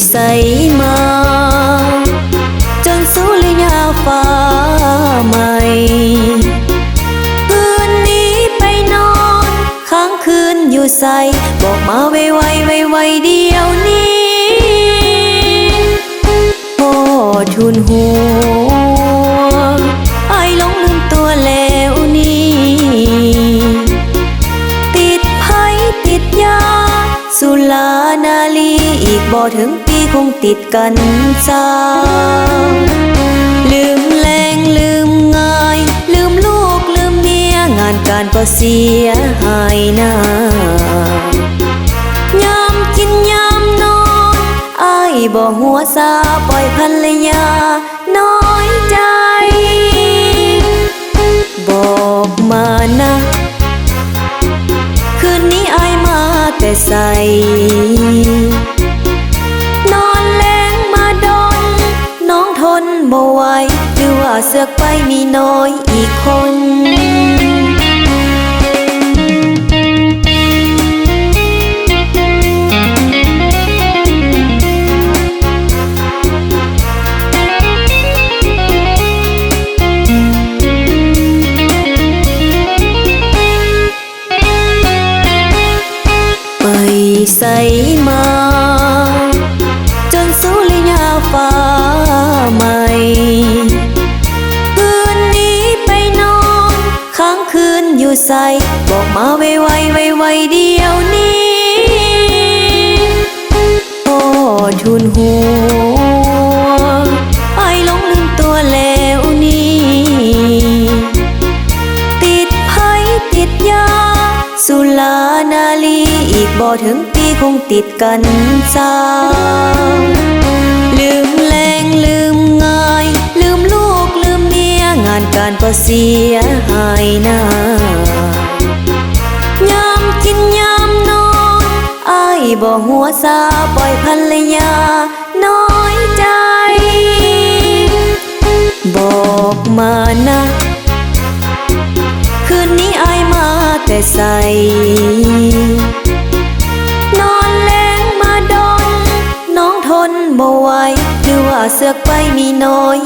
ใส่มาจนสุริยาฟ้าใหม่คืนนี้ไปนอนค้างคืนอยู่ใส่บอกมาไวไวไวไวเดียวนี้พ่อทุนหัวไอ้หลงลืมตัวแล้วนี่ติดไผ่ติดยาสุรานาลีอีกบ่ถึงปีคงติดกันซาลืมแรงลืมง่ายลืมลูกลืมเมียงานการก็เสียหายหน้ายามกินยามนอนอ้ายบ่หัวซาปล่อยภรรยาน้อยใจบอกมานะคืนนี้อ้ายมาแต่ใส่นอนแรงมาดนน้องทนบ่ไหวหรือว่าเสือกไปมีน้อยอีกคนใส่มาจนสุริยาฟ้าใหม่คืนนี้ไปนอนค้างคืนอยู่ใส่บอกมาไวไวไวไวเดียวนี้พ่อทุนหัวไอ้หลงลืมตัวแล้วนี่ติดไผ่ติดยาสุรานาลีอีกบ่ถึงปีคงติดกันซาลืมแรงลืมง่ายลืมลูกลืมเมียงานการก็เสียหายหน้ายามกินยามนอนอ้ายบ่หัวซาปล่อยภรรยาน้อยใจบอกมานะคืนนี้อ้ายมาแต่ใส่นอนแรงมาดนน้องทนบ่ไหวหรือว่าเสือกไปมีน้อย